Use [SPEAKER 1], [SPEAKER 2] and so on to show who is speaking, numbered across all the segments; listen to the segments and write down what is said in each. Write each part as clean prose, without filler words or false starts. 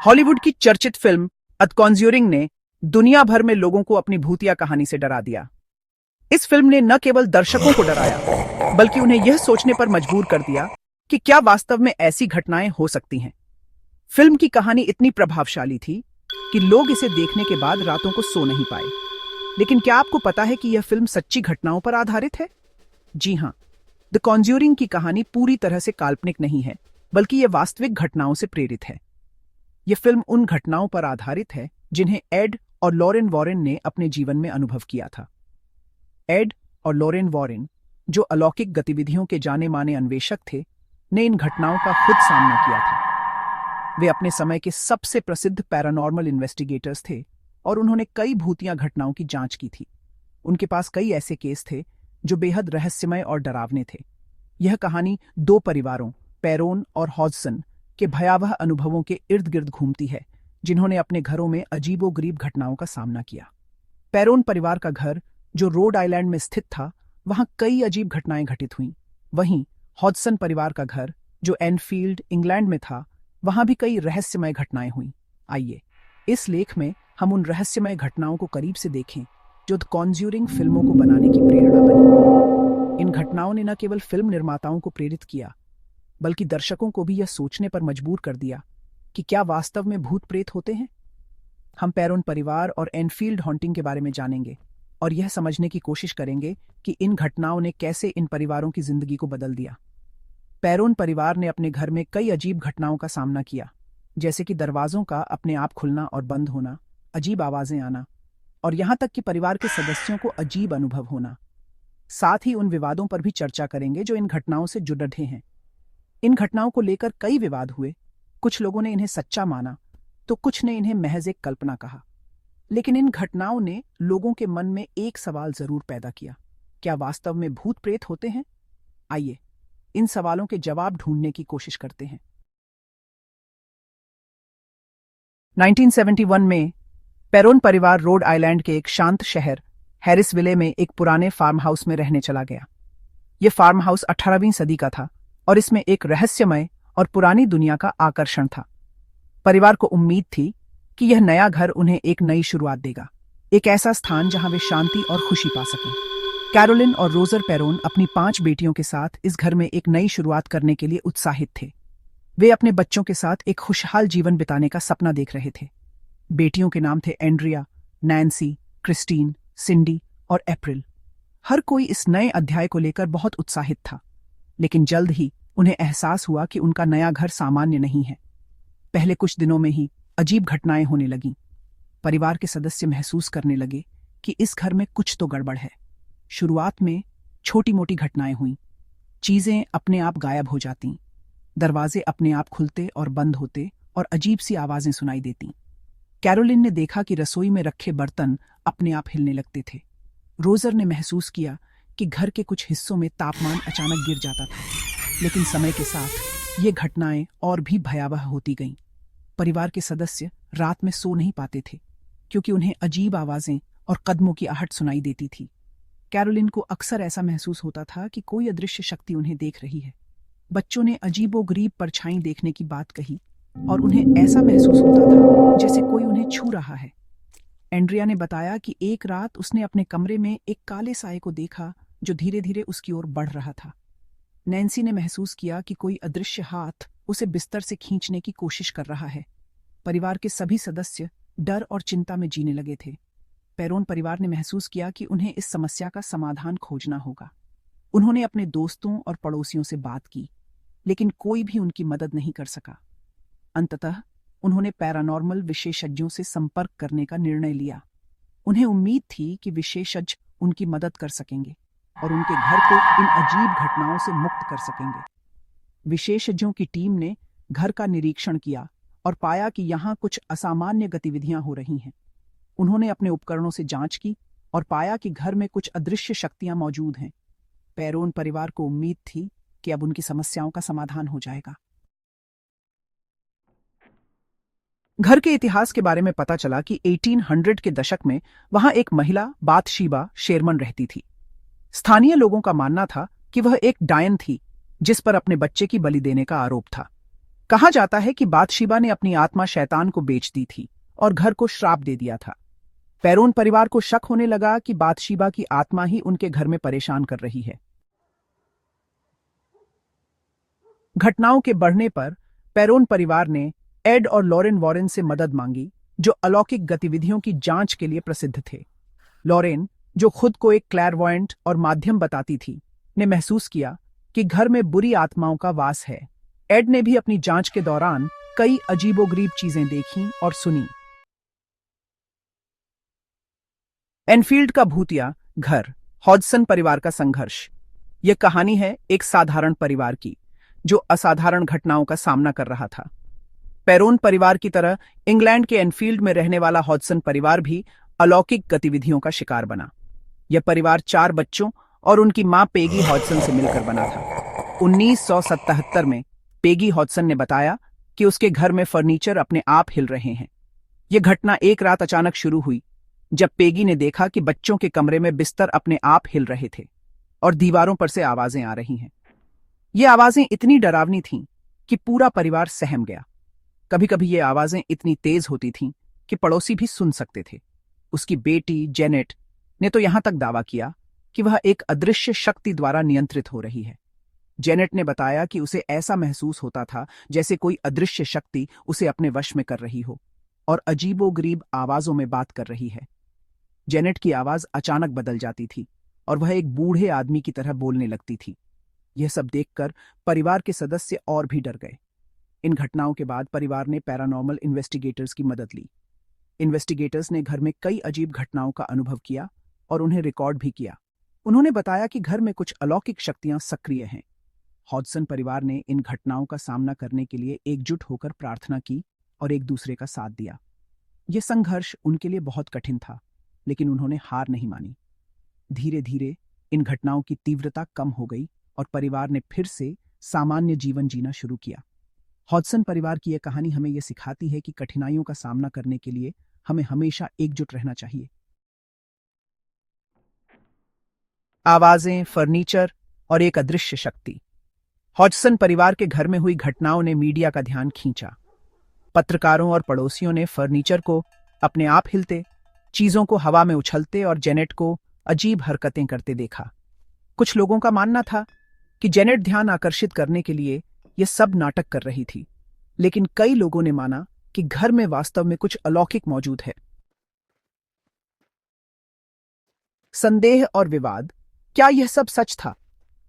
[SPEAKER 1] Hollywood की चर्चित film the Conjuring ने दुनिया भर में लोगों को अपनी भूतिया कहानी से डरा दिया। इस फिल्म ने न केवल दर्शकों को डराया, बल्कि उन्हें यह सोचने पर मजबूर कर दिया कि क्या वास्तव में ऐसी घटनाएं हो सकती हैं। फिल्म की कहानी इतनी प्रभावशाली थी कि लोग इसे देखने के बाद रातों को सो नहीं पाए। लेकिन क्या आपको पता है कि यह फिल्म सच्ची घटनाओं पर आधारित है? जी हां, द कॉन्ज्यूरिंग की कहानी पूरी तरह से काल्पनिक नहीं है, बल्कि यह वास्तविक घटनाओं से प्रेरित है। यह फिल्म उन घटनाओं पर आधारित है जिन्हें एड और लॉरेन वॉरेन ने अपने जीवन में अनुभव किया था। एड और लॉरेन वॉरेन, जो अलौकिक गतिविधियों के जाने माने अन्वेषक थे, ने इन घटनाओं का खुद सामना किया था। वे अपने समय के सबसे प्रसिद्ध पैरानॉर्मल इन्वेस्टिगेटर्स थे और उन्होंने कई भूतिया घटनाओं की जांच की थी। उनके पास कई ऐसे केस थे जो बेहद रहस्यमय और डरावने थे। यह कहानी दो परिवारों, पेरोन और हॉजसन, के भयावह अनुभवों के इर्द गिर्द घूमती है, जिन्होंने अपने घरों में अजीबोगरीब घटनाओं का सामना किया। पेरोन परिवार का घर, जो रोड आइलैंड में स्थित था, वहां कई अजीब घटनाएं घटित हुईं। वहीं हॉजसन परिवार का घर, जो एनफील्ड, इंग्लैंड में था, वहां भी कई रहस्यमय घटनाएं हुईं। आइए इस लेख में हम उन रहस्यमय घटनाओं को करीब से देखें जो द कॉन्ज्यूरिंग फिल्मों को बनाने की प्रेरणा बनी। इन घटनाओं ने न केवल फिल्म निर्माताओं को प्रेरित किया, बल्कि दर्शकों को भी यह सोचने पर मजबूर कर दिया कि क्या वास्तव में भूत प्रेत होते हैं। हम पेरोन परिवार और एनफील्ड हॉन्टिंग के बारे में जानेंगे और यह समझने की कोशिश करेंगे कि इन घटनाओं ने कैसे इन परिवारों की जिंदगी को बदल दिया। पेरोन परिवार ने अपने घर में कई अजीब घटनाओं का सामना किया, जैसे कि दरवाजों का अपने आप खुलना और बंद होना, अजीब आवाजें आना और यहां तक कि परिवार के सदस्यों को अजीब अनुभव होना। साथ ही उन विवादों पर भी चर्चा करेंगे जो इन घटनाओं से जुड़ रहे हैं। इन घटनाओं को लेकर कई विवाद हुए। कुछ लोगों ने इन्हें सच्चा माना, तो कुछ ने इन्हें महज एक कल्पना कहा। लेकिन इन घटनाओं ने लोगों के मन में एक सवाल जरूर पैदा किया: क्या वास्तव में भूत प्रेत होते हैं? आइए इन सवालों के जवाब ढूंढने की कोशिश करते हैं। 1971 में पेरोन परिवार रोड आइलैंड के एक शांत शहर हैरिसविले में एक पुराने फार्म हाउस में रहने चला गया। यह फार्म हाउस 18वीं सदी का था और इसमें एक रहस्यमय और पुरानी दुनिया का आकर्षण था। परिवार को उम्मीद थी कि यह नया घर उन्हें एक नई शुरुआत देगा, एक ऐसा स्थान जहां वे शांति और खुशी पा सकें। कैरोलिन और रोजर पेरोन अपनी 5 बेटियों के साथ इस घर में एक नई शुरुआत करने के लिए उत्साहित थे। वे अपने बच्चों के साथ एक खुशहाल जीवन बिताने का सपना देख रहे थे। बेटियों के नाम थे एंड्रिया, नैन्सी, क्रिस्टीन, सिंडी और अप्रैल। हर कोई इस नए अध्याय को लेकर बहुत उत्साहित था, लेकिन जल्द ही उन्हें एहसास हुआ कि उनका नया घर सामान्य नहीं है। पहले कुछ दिनों में ही अजीब घटनाएं होने लगीं। परिवार के सदस्य महसूस करने लगे कि इस घर में कुछ तो गड़बड़ है। शुरुआत में छोटी मोटी घटनाएं हुईं। चीजें अपने आप गायब हो जातीं, दरवाजे अपने आप खुलते और बंद होते और अजीब सी आवाजें सुनाई देतीं। कैरोलिन ने देखा कि रसोई में रखे बर्तन अपने आप हिलने लगते थे। रोजर ने महसूस किया कि घर के कुछ हिस्सों में तापमान अचानक गिर जाता था। लेकिन समय के साथ ये घटनाएं और भी भयावह होती गईं। परिवार के सदस्य रात में सो नहीं पाते थे, क्योंकि उन्हें अजीब आवाजें और कदमों की आहट सुनाई देती थी। कैरोलिन को अक्सर ऐसा महसूस होता था कि कोई अदृश्य शक्ति उन्हें देख रही है। बच्चों ने अजीबोगरीब परछाई देखने की बात कही और उन्हें ऐसा महसूस होता था जैसे कोई उन्हें छू रहा है। एंड्रिया ने बताया कि एक रात उसने अपने कमरे में एक काले साए को देखा जो धीरे धीरे उसकी ओर बढ़ रहा था। नैन्सी ने महसूस किया कि कोई अदृश्य हाथ उसे बिस्तर से खींचने की कोशिश कर रहा है। परिवार के सभी सदस्य डर और चिंता में जीने लगे थे। पेरोन परिवार ने महसूस किया कि उन्हें इस समस्या का समाधान खोजना होगा। उन्होंने अपने दोस्तों और पड़ोसियों से बात की, लेकिन कोई भी उनकी मदद नहीं कर सका। अंततः उन्होंने पैरानॉर्मल विशेषज्ञों से संपर्क करने का निर्णय लिया। उन्हें उम्मीद थी कि विशेषज्ञ उनकी मदद कर सकेंगे और उनके घर को इन अजीब घटनाओं से मुक्त कर सकेंगे। विशेषज्ञों की टीम ने घर का निरीक्षण किया और पाया कि यहाँ कुछ असामान्य गतिविधियां हो रही हैं। उन्होंने अपने उपकरणों से जांच की और पाया कि घर में कुछ अदृश्य शक्तियां मौजूद हैं। पेरोन परिवार को उम्मीद थी कि अब उनकी समस्याओं का समाधान हो जाएगा। घर के इतिहास के बारे में पता चला कि 1800 के दशक में वहां एक महिला बाथशीबा शेरमन रहती थी। स्थानीय लोगों का मानना था कि वह एक डायन थी जिस पर अपने बच्चे की बलि देने का आरोप था। कहा जाता है कि बाथशीबा ने अपनी आत्मा शैतान को बेच दी थी और घर को श्राप दे दिया था। पेरोन परिवार को शक होने लगा कि बाथशीबा की आत्मा ही उनके घर में परेशान कर रही है। घटनाओं के बढ़ने पर पेरोन परिवार ने एड और लॉरेन वॉरेन से मदद मांगी, जो अलौकिक गतिविधियों की जांच के लिए प्रसिद्ध थे। लॉरेन, जो खुद को एक क्लैरवॉयंट और माध्यम बताती थी, ने महसूस किया कि घर में बुरी आत्माओं का वास है। एड ने भी अपनी जांच के दौरान कई अजीबोगरीब चीजें देखीं और सुनी। एनफील्ड का भूतिया घर, हॉडसन परिवार का संघर्ष। यह कहानी है एक साधारण परिवार की, जो असाधारण घटनाओं का सामना कर रहा था। पेरोन परिवार की तरह इंग्लैंड के एनफील्ड में रहने वाला हॉडसन परिवार भी अलौकिक गतिविधियों का शिकार बना। यह परिवार 4 बच्चों और उनकी मां पेगी हॉडसन से मिलकर बना था। 1977 में पेगी हॉडसन ने बताया कि उसके घर में फर्नीचर अपने आप हिल रहे हैं। यह घटना एक रात अचानक शुरू हुई, जब पेगी ने देखा कि बच्चों के कमरे में बिस्तर अपने आप हिल रहे थे और दीवारों पर से आवाजें आ रही हैं। ये आवाजें इतनी डरावनी थीं कि पूरा परिवार सहम गया। कभी कभी ये आवाजें इतनी तेज होती थीं कि पड़ोसी भी सुन सकते थे। उसकी बेटी जेनेट ने तो यहां तक दावा किया कि वह एक अदृश्य शक्ति द्वारा नियंत्रित हो रही है। जेनेट ने बताया कि उसे ऐसा महसूस होता था जैसे कोई अदृश्य शक्ति उसे अपने वश में कर रही हो और अजीबोगरीब आवाजों में बात कर रही है। जेनेट की आवाज अचानक बदल जाती थी और वह एक बूढ़े आदमी की तरह बोलने लगती थी। यह सब देखकर परिवार के सदस्य और भी डर गए। इन घटनाओं के बाद परिवार ने पैरानॉर्मल इन्वेस्टिगेटर्स की मदद ली। इन्वेस्टिगेटर्स ने घर में कई अजीब घटनाओं का अनुभव किया और उन्हें रिकॉर्ड भी किया। उन्होंने बताया कि घर में कुछ अलौकिक शक्तियां सक्रिय हैं। हॉडसन परिवार ने इन घटनाओं का सामना करने के लिए एकजुट होकर प्रार्थना की और एक दूसरे का साथ दिया। यह संघर्ष उनके लिए बहुत कठिन था, लेकिन उन्होंने हार नहीं मानी। धीरे धीरे इन घटनाओं की तीव्रता कम हो गई और परिवार ने फिर से सामान्य जीवन जीना शुरू किया। हॉडसन परिवार की यह कहानी हमें यह सिखाती है कि कठिनाइयों का सामना करने के लिए हमें हमेशा एकजुट रहना चाहिए। आवाजें, फर्नीचर और एक अदृश्य शक्ति। हॉडसन परिवार के घर में हुई घटनाओं ने मीडिया का ध्यान खींचा। पत्रकारों और पड़ोसियों ने फर्नीचर को अपने आप हिलते, चीजों को हवा में उछलते और जेनेट को अजीब हरकतें करते देखा। कुछ लोगों का मानना था कि जेनेट ध्यान आकर्षित करने के लिए यह सब नाटक कर रही थी, लेकिन कई लोगों ने माना कि घर में वास्तव में कुछ अलौकिक मौजूद है। संदेह और विवाद। क्या यह सब सच था?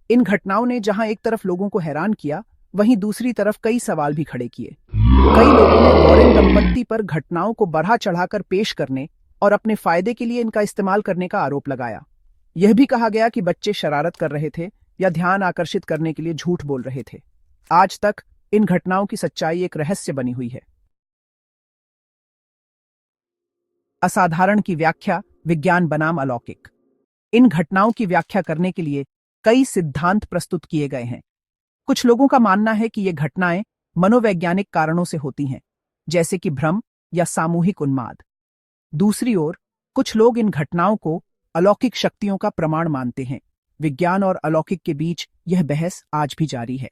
[SPEAKER 1] इन घटनाओं ने जहां एक तरफ लोगों को हैरान किया, वहीं दूसरी तरफ कई सवाल भी खड़े किए। कई लोगों ने वॉरेन दंपत्ति पर घटनाओं को बढ़ा चढ़ाकर पेश करने और अपने फायदे के लिए इनका इस्तेमाल करने का आरोप लगाया। यह भी कहा गया कि बच्चे शरारत कर रहे थे या ध्यान आकर्षित करने के लिए झूठ बोल रहे थे। आज तक इन घटनाओं की सच्चाई एक रहस्य बनी हुई है। असाधारण की व्याख्या, विज्ञान बनाम अलौकिक। इन घटनाओं की व्याख्या करने के लिए कई सिद्धांत प्रस्तुत किए गए हैं। कुछ लोगों का मानना है कि ये घटनाएं मनोवैज्ञानिक कारणों से होती हैं, जैसे कि भ्रम या सामूहिक उन्माद। दूसरी ओर, कुछ लोग इन घटनाओं को अलौकिक शक्तियों का प्रमाण मानते हैं। विज्ञान और अलौकिक के बीच यह बहस आज भी जारी है।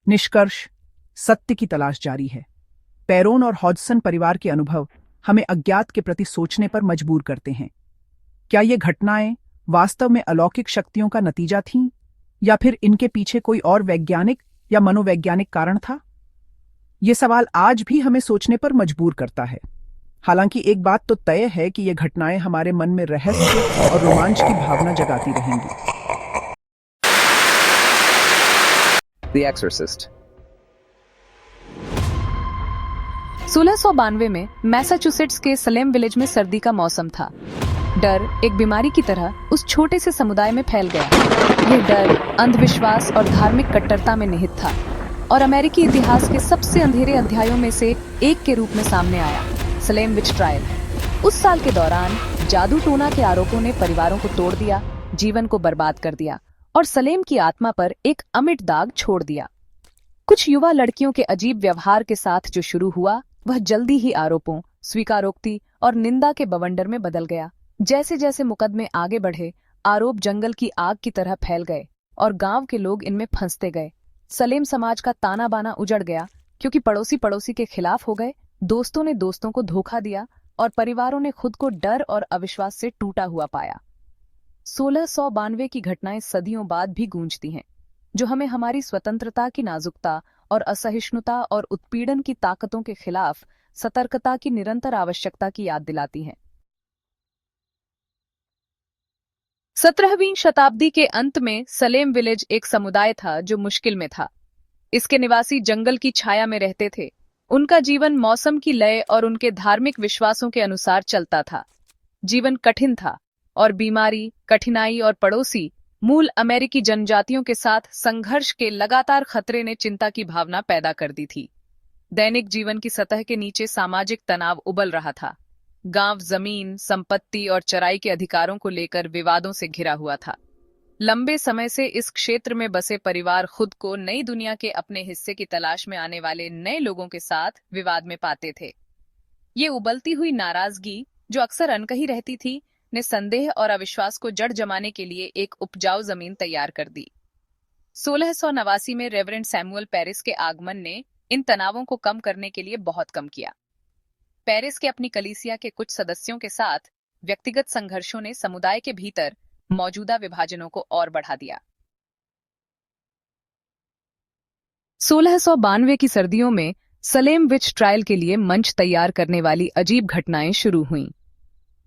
[SPEAKER 1] निष्कर्ष, सत्य की तलाश जारी है। पेरोन और हॉडसन परिवार के अनुभव हमें अज्ञात के प्रति सोचने पर मजबूर करते हैं। क्या ये घटनाएं वास्तव में अलौकिक शक्तियों का नतीजा थीं, या फिर इनके पीछे कोई और वैज्ञानिक या मनोवैज्ञानिक कारण था? ये सवाल आज भी हमें सोचने पर मजबूर करता है। हालांकि एक बात तो तय है कि ये घटनाएं हमारे मन में रहस्य और रोमांच की भावना जगाती रहेंगी।
[SPEAKER 2] The Exorcist।
[SPEAKER 3] 1692 में मैसाचुसेट्स के सलेम विलेज में सर्दी का मौसम था। डर एक बीमारी की तरह उस छोटे से समुदाय में फैल गया। यह डर अंधविश्वास और धार्मिक कट्टरता में निहित था और अमेरिकी इतिहास के सबसे अंधेरे अध्यायों में से एक के रूप में सामने आया, सलेम विच ट्रायल। उस साल के दौरान जादू टोना के आरोपों ने परिवारों को तोड़ दिया, जीवन को बर्बाद कर दिया और सलेम की आत्मा पर एक अमिट दाग छोड़ दिया। कुछ युवा लड़कियों के अजीब व्यवहार के साथ जो शुरू हुआ, वह जल्दी ही आरोपों, स्वीकारोक्ति और निंदा के बवंडर में बदल गया। जैसे जैसे मुकदमे आगे बढ़े, आरोप जंगल की आग की तरह फैल गए और गांव के लोग इनमें फंसते गए। सलेम समाज का ताना बाना उजड़ गया क्योंकि पड़ोसी पड़ोसी के खिलाफ हो गए, दोस्तों ने दोस्तों को धोखा दिया और परिवारों ने खुद को डर और अविश्वास से टूटा हुआ पाया। 1692 की घटनाएं सदियों बाद भी गूंजती हैं, जो हमें हमारी स्वतंत्रता की नाजुकता और असहिष्णुता और उत्पीड़न की ताकतों के खिलाफ सतर्कता की निरंतर आवश्यकता की याद दिलाती हैं। 17वीं शताब्दी के अंत में सलेम विलेज एक समुदाय था जो मुश्किल में था। इसके निवासी जंगल की छाया में रहते थे। उनका जीवन मौसम की लय और उनके धार्मिक विश्वासों के अनुसार चलता था। जीवन कठिन था और बीमारी, कठिनाई और पड़ोसी मूल अमेरिकी जनजातियों के साथ संघर्ष के लगातार खतरे ने चिंता की भावना पैदा कर दी थी। दैनिक जीवन की सतह के नीचे सामाजिक तनाव उबल रहा था। गांव जमीन, संपत्ति और चराई के अधिकारों को लेकर विवादों से घिरा हुआ था। लंबे समय से इस क्षेत्र में बसे परिवार खुद को नई दुनिया के अपने हिस्से की तलाश में आने वाले नए लोगों के साथ विवाद में पाते थे। ये उबलती हुई नाराजगी, जो अक्सर अनकही रहती थी, ने संदेह और अविश्वास को जड़ जमाने के लिए एक उपजाऊ जमीन तैयार कर दी। 1689 में रेवरेंड सैमुअल पेरिस के आगमन ने इन तनावों को कम करने के लिए बहुत कम किया। पेरिस के अपनी कलीसिया के कुछ सदस्यों के साथ व्यक्तिगत संघर्षों ने समुदाय के भीतर मौजूदा विभाजनों को और बढ़ा दिया। 1692 की सर्दियों में सलेम विच ट्रायल के लिए मंच तैयार करने वाली अजीब घटनाएं शुरू हुईं।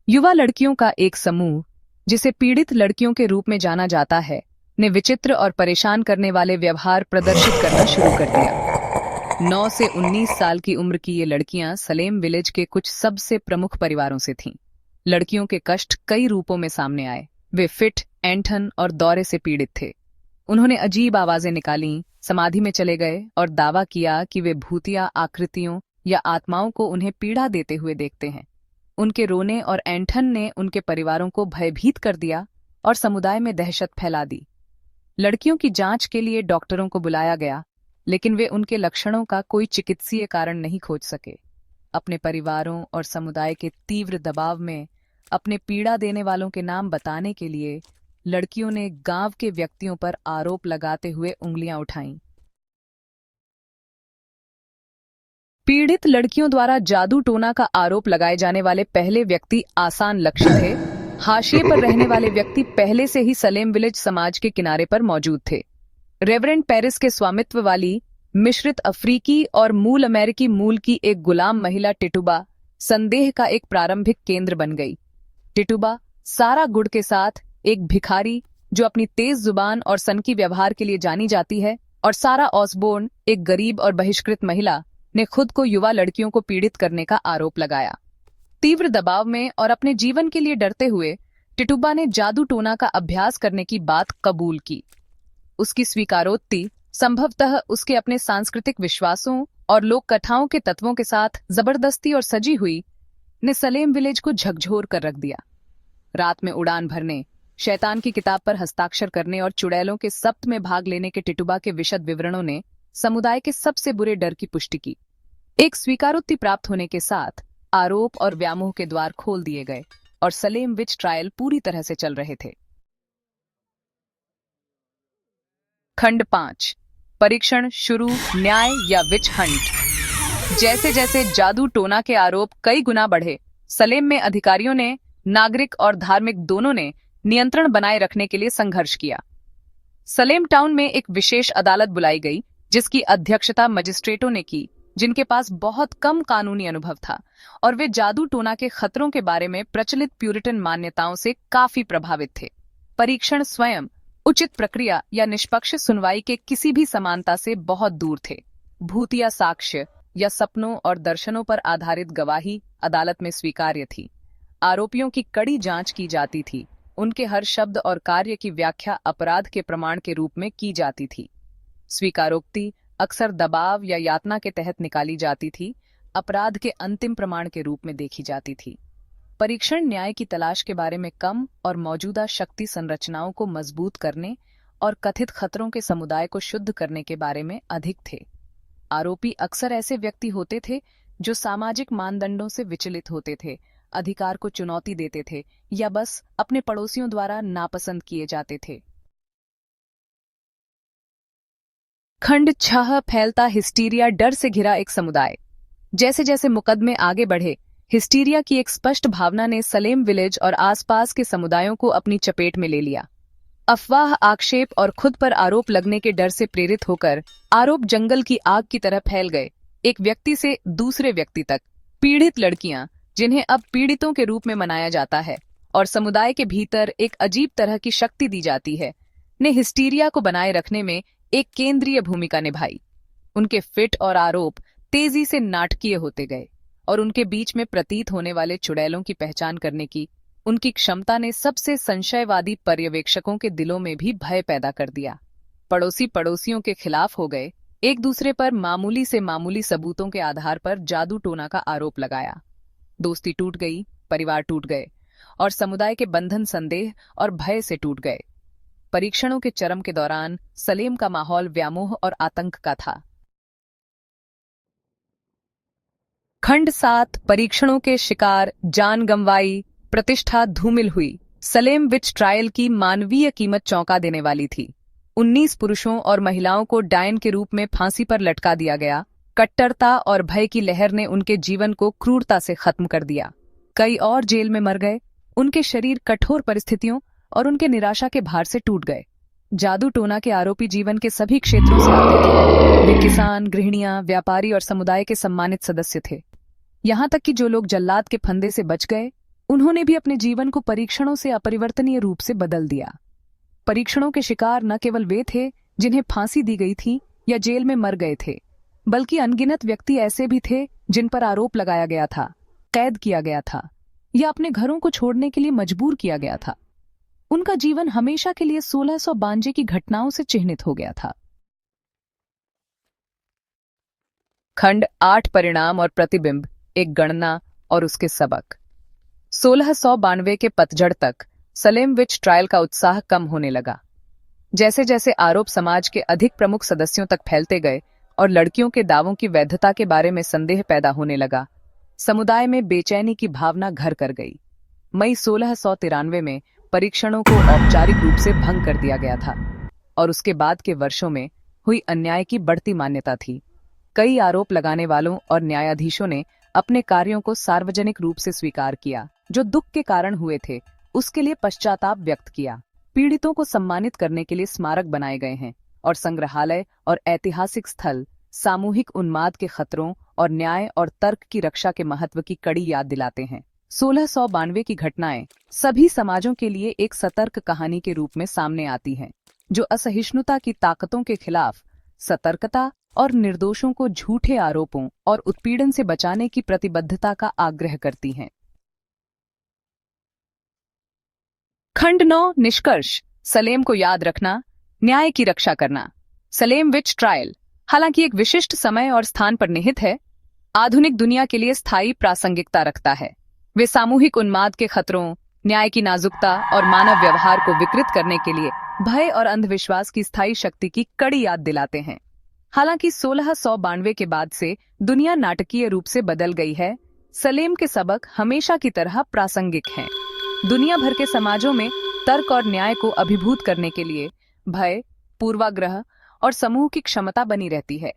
[SPEAKER 3] युवा लड़कियों का एक समूह, जिसे पीड़ित लड़कियों के रूप में जाना जाता है, ने विचित्र और परेशान करने वाले व्यवहार प्रदर्शित करना शुरू कर दिया। 9 से 19 साल की उम्र की ये लड़कियां सलेम विलेज के कुछ सबसे प्रमुख परिवारों से थीं। लड़कियों के कष्ट कई रूपों में सामने आए। वे फिट, ऐंठन और दौरे से पीड़ित थे। उन्होंने अजीब आवाजें निकालीं, समाधि में चले गए और दावा किया कि वे भूतिया आकृतियों या आत्माओं को उन्हें पीड़ा देते हुए देखते हैं। उनके रोने और ऐंठन ने उनके परिवारों को भयभीत कर दिया और समुदाय में दहशत फैला दी। लड़कियों की जांच के लिए डॉक्टरों को बुलाया गया, लेकिन वे उनके लक्षणों का कोई चिकित्सीय कारण नहीं खोज सके। अपने परिवारों और समुदाय के तीव्र दबाव में अपने पीड़ा देने वालों के नाम बताने के लिए लड़कियों ने गांव के व्यक्तियों पर आरोप लगाते हुए उंगलियां उठाईं। पीड़ित लड़कियों द्वारा जादू टोना का आरोप लगाए जाने वाले पहले व्यक्ति आसान लक्ष्य थे। हाशिए पर रहने वाले व्यक्ति पहले से ही सलेम विलेज समाज के किनारे पर मौजूद थे। रेवरेंड पेरिस के स्वामित्व वाली मिश्रित अफ्रीकी और मूल अमेरिकी मूल की एक गुलाम महिला टिटुबा संदेह का एक प्रारंभिक केंद्र बन गई। टिटुबा, सारा गुड के साथ एक भिखारी जो अपनी तेज जुबान और सनकी व्यवहार के लिए जानी जाती है, और सारा ऑसबोर्न, एक गरीब और बहिष्कृत महिला, ने खुद को युवा लड़कियों को पीड़ित करने का आरोप लगाया। तीव्र दबाव में और अपने जीवन के लिए डरते हुए टिटुबा ने जादू टोना का अभ्यास करने की बात कबूल की। उसकी स्वीकारोक्ति संभवतः उसके अपने सांस्कृतिक विश्वासों और लोक कथाओं के तत्वों के साथ जबरदस्ती और सजी हुई ने सलेम विलेज को झकझोर कर रख दिया। रात में उड़ान भरने, शैतान की किताब पर हस्ताक्षर करने और चुड़ैलों के सप्त में भाग लेने के टिटुबा के विशद विवरणों ने समुदाय के सबसे बुरे डर की पुष्टि की। एक स्वीकारोक्ति प्राप्त होने के साथ आरोप और व्यामोह के द्वार खोल दिए गए और सलेम विच ट्रायल पूरी तरह से चल रहे थे। खंड 5, परीक्षण शुरू, न्याय या विच हंट। जैसे जैसे जादू टोना के आरोप कई गुना बढ़े, सलेम में अधिकारियों ने, नागरिक और धार्मिक दोनों ने, नियंत्रण बनाए रखने के लिए संघर्ष किया। सलेम टाउन में एक विशेष अदालत बुलाई गई, जिसकी अध्यक्षता मजिस्ट्रेटों ने की, जिनके पास बहुत कम कानूनी अनुभव था और वे जादू टोना के खतरों के बारे में प्रचलित प्यूरिटन मान्यताओं से काफी प्रभावित थे। परीक्षण स्वयं उचित प्रक्रिया या निष्पक्ष सुनवाई के किसी भी समानता से बहुत दूर थे। भूतिया साक्ष्य या सपनों और दर्शनों पर आधारित गवाही अदालत में स्वीकार्य थी। आरोपियों की कड़ी जांच की जाती थी। उनके हर शब्द और कार्य की व्याख्या अपराध के प्रमाण के रूप में की जाती थी। स्वीकारोक्ति अक्सर दबाव या यातना के तहत निकाली जाती थी, अपराध के अंतिम प्रमाण के रूप में देखी जाती थी। परीक्षण न्याय की तलाश के बारे में कम और मौजूदा शक्ति संरचनाओं को मजबूत करने और कथित खतरों के समुदाय को शुद्ध करने के बारे में अधिक थे। आरोपी अक्सर ऐसे व्यक्ति होते थे जो सामाजिक मानदंडों से विचलित होते थे, अधिकार को चुनौती देते थे या बस अपने पड़ोसियों द्वारा नापसंद किए जाते थे। खंड 6 फैलता हिस्टीरिया, डर से घिरा एक समुदाय। जैसे जैसे मुकदमे आगे बढ़े, हिस्टीरिया की एक स्पष्ट भावना ने सलेम विलेज और आसपास के समुदायों को अपनी चपेट में ले लिया। अफवाह, आक्षेप और खुद पर आरोप लगने के डर से प्रेरित होकर आरोप जंगल की आग की तरह फैल गए, एक व्यक्ति से दूसरे व्यक्ति तक। पीड़ित लड़कियां, जिन्हें अब पीड़ितों के रूप में मनाया जाता है और समुदाय के भीतर एक अजीब तरह की शक्ति दी जाती है, ने हिस्टीरिया को बनाए रखने में एक केंद्रीय भूमिका निभाई। उनके फिट और आरोप तेजी से नाटकीय होते गए और उनके बीच में प्रतीत होने वाले चुड़ैलों की पहचान करने की उनकी क्षमता ने सबसे संशयवादी पर्यवेक्षकों के दिलों में भी भय पैदा कर दिया। पड़ोसी पड़ोसियों के खिलाफ हो गए, एक दूसरे पर मामूली से मामूली सबूतों के आधार पर जादू टोना का आरोप लगाया। दोस्ती टूट गई, परिवार टूट गए और समुदाय के बंधन संदेह और भय से टूट गए। परीक्षणों के चरम के दौरान सलेम का माहौल व्यामोह और आतंक का था। खंड 7 परीक्षणों के शिकार, जान गंवाई, प्रतिष्ठा धूमिल हुई। सलेम विच ट्रायल की मानवीय कीमत चौंका देने वाली थी। 19 पुरुषों और महिलाओं को डायन के रूप में फांसी पर लटका दिया गया। कट्टरता और भय की लहर ने उनके जीवन को क्रूरता से खत्म कर दिया। कई और जेल में मर गए। उनके शरीर कठोर परिस्थितियों और उनके निराशा के भार से टूट गए। जादू टोना के आरोपी जीवन के सभी क्षेत्रों से आते थे। वे किसान, गृहिणियां, व्यापारी और समुदाय के सम्मानित सदस्य थे। यहां तक कि जो लोग जल्लाद के फंदे से बच गए, उन्होंने भी अपने जीवन को परीक्षणों से अपरिवर्तनीय रूप से बदल दिया। परीक्षणों के शिकार न केवल वे थे जिन्हें फांसी दी गई थी या जेल में मर गए थे, बल्कि अनगिनत व्यक्ति ऐसे भी थे जिन पर आरोप लगाया गया था, कैद किया गया था या अपने घरों को छोड़ने के लिए मजबूर किया गया था। उनका जीवन हमेशा के लिए 1652 की घटनाओं से चिह्नित हो गया था। खंड 8 परिणाम और प्रतिबिंब, एक गणना और उसके सबक। 1692 के पतझड़ तक सलेम विच ट्रायल का उत्साह कम होने लगा। जैसे जैसे आरोप समाज के अधिक प्रमुख सदस्यों तक फैलते गए और लड़कियों के दावों की वैधता के बारे में संदेह पैदा होने लगा, समुदाय में बेचैनी की भावना घर कर गई। मई 1693 में परीक्षणों को औपचारिक रूप से भंग कर दिया गया था और उसके बाद के वर्षों में हुई अन्याय की बढ़ती मान्यता थी। कई आरोप लगाने वालों और न्यायाधीशों ने अपने कार्यों को सार्वजनिक रूप से स्वीकार किया। जो दुख के कारण हुए थे उसके लिए पश्चाताप व्यक्त किया। पीड़ितों को सम्मानित करने के लिए स्मारक बनाए गए हैं और संग्रहालय और ऐतिहासिक स्थल सामूहिक उन्माद के खतरों और न्याय और तर्क की रक्षा के महत्व की कड़ी याद दिलाते हैं। 1692 की घटनाएं सभी समाजों के लिए एक सतर्क कहानी के रूप में सामने आती हैं, जो असहिष्णुता की ताकतों के खिलाफ सतर्कता और निर्दोषों को झूठे आरोपों और उत्पीड़न से बचाने की प्रतिबद्धता का आग्रह करती हैं। खंड 9 निष्कर्ष, सलेम को याद रखना, न्याय की रक्षा करना। सलेम विच ट्रायल हालांकि एक विशिष्ट समय और स्थान पर निहित है, आधुनिक दुनिया के लिए स्थायी प्रासंगिकता रखता है। वे सामूहिक उन्माद के खतरों, न्याय की नाजुकता और मानव व्यवहार को विकृत करने के लिए भय और अंधविश्वास की स्थायी शक्ति की कड़ी याद दिलाते हैं। हालांकि 1692 के बाद से दुनिया नाटकीय रूप से बदल गई है, सलेम के सबक हमेशा की तरह प्रासंगिक हैं। दुनिया भर के समाजों में तर्क और न्याय को अभिभूत करने के लिए भय, पूर्वाग्रह और समूह की क्षमता बनी रहती है।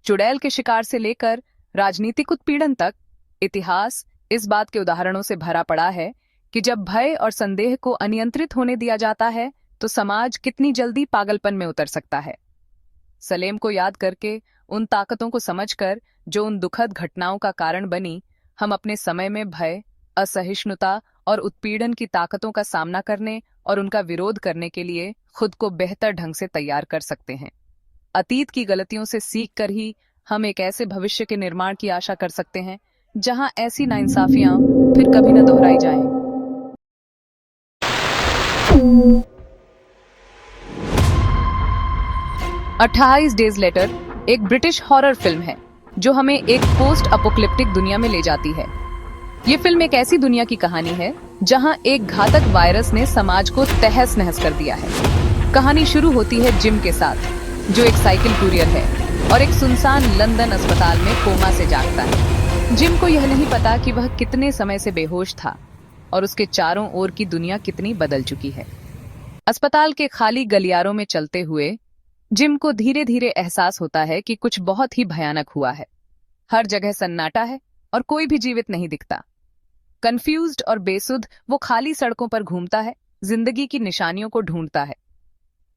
[SPEAKER 3] चुड़ैल के शिकार से लेकर राजनीतिक उत्पीड़न तक इतिहास इस बात के उदाहरणों से भरा पड़ा है कि जब भय और संदेह को अनियंत्रित होने दिया जाता है तो समाज कितनी जल्दी पागलपन में उतर सकता है। सलेम को याद करके, उन ताकतों को समझकर जो उन दुखद घटनाओं का कारण बनी, हम अपने समय में भय, असहिष्णुता और उत्पीड़न की ताकतों का सामना करने और उनका विरोध करने के लिए खुद को बेहतर ढंग से तैयार कर सकते हैं। अतीत की गलतियों से सीख कर ही हम एक ऐसे भविष्य के निर्माण की आशा कर सकते हैं जहां ऐसी नाइंसाफियां फिर कभी न दोहराई जाएं। 28 डेज लेटर एक ब्रिटिश हॉरर फिल्म है जो हमें एक पोस्ट अपोकलिप्टिक दुनिया में ले जाती है। ये फिल्म एक ऐसी दुनिया की कहानी है जहां एक घातक वायरस ने समाज को तहस नहस कर दिया है। कहानी शुरू होती है जिम के साथ, जो एक साइकिल कुरियर है और एक सुनसान लंदन अस्पताल में कोमा से जागता है। जिम को यह नहीं पता कि वह कितने समय से बेहोश था और उसके चारों ओर की दुनिया कितनी बदल चुकी है। अस्पताल के खाली गलियारों में चलते हुए जिम को धीरे धीरे एहसास होता है कि कुछ बहुत ही भयानक हुआ है। हर जगह सन्नाटा है और कोई भी जीवित नहीं दिखता। कंफ्यूज्ड और बेसुध वो खाली सड़कों पर घूमता है, जिंदगी की निशानियों को ढूंढता है।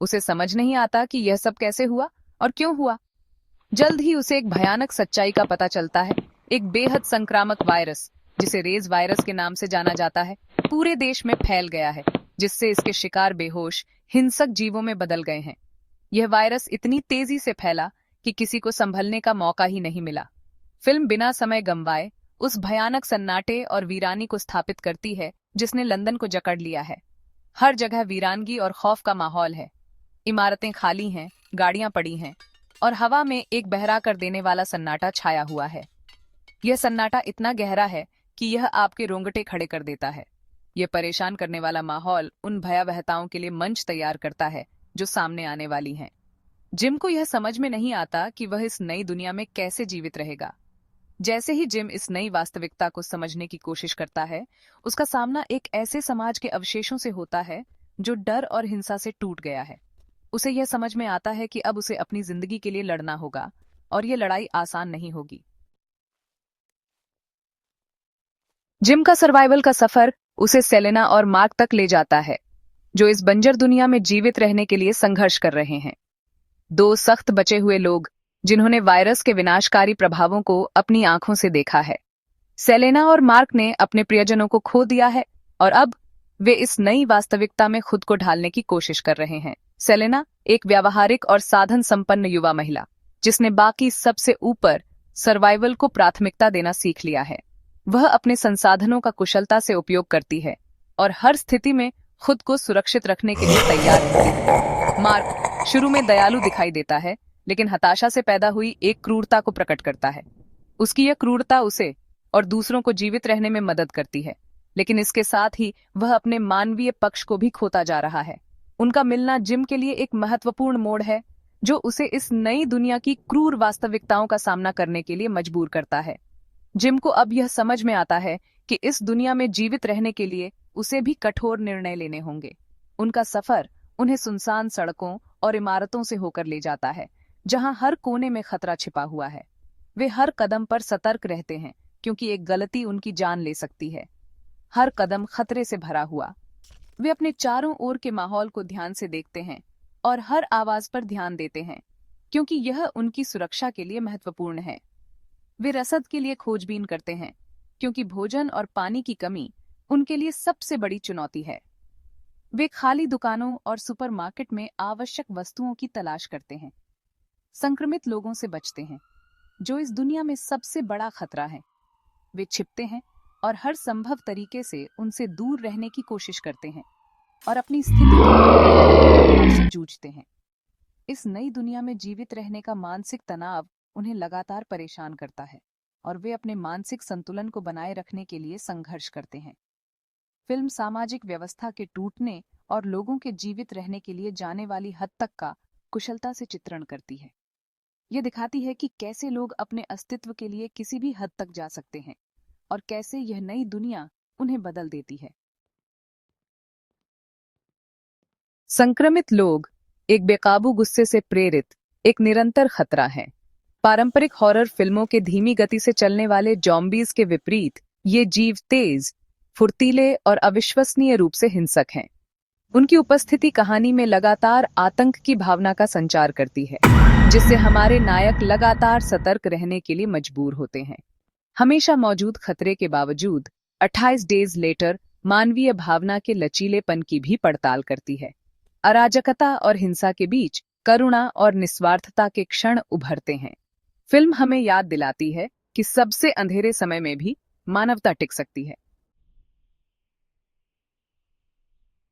[SPEAKER 3] उसे समझ नहीं आता कि यह सब कैसे हुआ और क्यों हुआ। जल्द ही उसे एक भयानक सच्चाई का पता चलता है। एक बेहद संक्रामक वायरस, जिसे रेज वायरस के नाम से जाना जाता है, पूरे देश में फैल गया है, जिससे इसके शिकार बेहोश, हिंसक जीवों में बदल गए हैं। यह वायरस इतनी तेजी से फैला कि किसी को संभलने का मौका ही नहीं मिला। फिल्म बिना समय गंवाए उस भयानक सन्नाटे और वीरानी को स्थापित करती है जिसने लंदन को जकड़ लिया है। हर जगह वीरानगी और खौफ का माहौल है। इमारतें खाली हैं, गाड़ियां पड़ी हैं और हवा में एक बहरा कर देने वाला सन्नाटा छाया हुआ है। यह सन्नाटा इतना गहरा है कि यह आपके रोंगटे खड़े कर देता है। यह परेशान करने वाला माहौल उन भयावहताओं के लिए मंच तैयार करता है जो सामने आने वाली हैं। जिम को यह समझ में नहीं आता कि वह इस नई दुनिया में कैसे जीवित रहेगा। जैसे ही जिम इस नई वास्तविकता को समझने की कोशिश करता है, उसका सामना एक ऐसे समाज के अवशेषों से होता है जो डर और हिंसा से टूट गया है। उसे यह समझ में आता है कि अब उसे अपनी जिंदगी के लिए लड़ना होगा और यह लड़ाई आसान नहीं होगी। जिम का सर्वाइवल का सफर उसे सेलेना और मार्क तक ले जाता है, जो इस बंजर दुनिया में जीवित रहने के लिए संघर्ष कर रहे हैं। दो सख्त बचे हुए लोग जिन्होंने वायरस के विनाशकारी प्रभावों को अपनी आंखों से देखा है। सेलेना और मार्क ने अपने प्रियजनों को खो दिया है और अब वे इस नई वास्तविकता में खुद को ढालने की कोशिश कर रहे हैं। सेलेना एक व्यावहारिक और साधन संपन्न युवा महिला, जिसने बाकी सबसे ऊपर सर्वाइवल को प्राथमिकता देना सीख लिया है। वह अपने संसाधनों का कुशलता से उपयोग करती है और हर स्थिति में खुद को सुरक्षित रखने के लिए तैयार है। मार्क शुरू में दयालु दिखाई देता है, लेकिन हताशा से पैदा हुई एक क्रूरता को प्रकट करता है। उसकी यह क्रूरता उसे और दूसरों को जीवित रहने में मदद करती है, लेकिन इसके साथ ही वह अपने मानवीय पक्ष को भी खोता जा रहा है। उनका मिलना जिम के लिए एक महत्वपूर्ण मोड़ है, जो उसे इस नई दुनिया की क्रूर वास्तविकताओं का सामना करने के लिए मजबूर करता है। जिम को अब यह समझ में आता है कि इस दुनिया में जीवित रहने के लिए उसे भी कठोर निर्णय लेने होंगे। उनका सफर उन्हें सुनसान सड़कों और इमारतों से होकर ले जाता है, जहां हर कोने में खतरा छिपा हुआ है। वे हर कदम पर सतर्क रहते हैं, क्योंकि एक गलती उनकी जान ले सकती है। हर कदम खतरे से भरा हुआ। वे अपने चारों ओर के माहौल को ध्यान से देखते हैं और हर आवाज पर ध्यान देते हैं, क्योंकि यह उनकी सुरक्षा के लिए महत्वपूर्ण है। वे रसद के लिए खोजबीन करते हैं, क्योंकि भोजन और पानी की कमी उनके लिए सबसे बड़ी चुनौती है। वे खाली दुकानों और सुपरमार्केट में आवश्यक वस्तुओं की तलाश करते हैं। संक्रमित लोगों से बचते हैं, जो इस दुनिया में सबसे बड़ा खतरा है। वे छिपते हैं और हर संभव तरीके से उनसे दूर रहने की कोशिश करते हैं और अपनी स्थिति के प्रभाव से जूझते हैं। इस नई दुनिया में जीवित रहने का मानसिक तनाव उन्हें लगातार परेशान करता है और वे अपने मानसिक संतुलन को बनाए रखने के लिए संघर्ष करते हैं। फिल्म सामाजिक व्यवस्था के टूटने और लोगों के जीवित रहने के लिए जाने वाली हद तक का कुशलता से चित्रण करती है। यह दिखाती है कि कैसे लोग अपने अस्तित्व के लिए किसी भी हद तक जा सकते हैं और कैसे यह नई दुनिया उन्हें बदल देती है। संक्रमित लोग एक बेकाबू गुस्से से प्रेरित एक निरंतर खतरा है। पारंपरिक हॉरर फिल्मों के धीमी गति से चलने वाले जॉम्बीज के विपरीत ये जीव तेज, फुर्तीले और अविश्वसनीय रूप से हिंसक हैं। उनकी उपस्थिति कहानी में लगातार आतंक की भावना का संचार करती है, जिससे हमारे नायक लगातार सतर्क रहने के लिए मजबूर होते हैं। हमेशा मौजूद खतरे के बावजूद 28 डेज लेटर मानवीय भावना के लचीलेपन की भी पड़ताल करती है। अराजकता और हिंसा के बीच करुणा और निस्वार्थता के क्षण उभरते हैं। फिल्म हमें याद दिलाती है कि सबसे अंधेरे समय में भी मानवता टिक सकती है।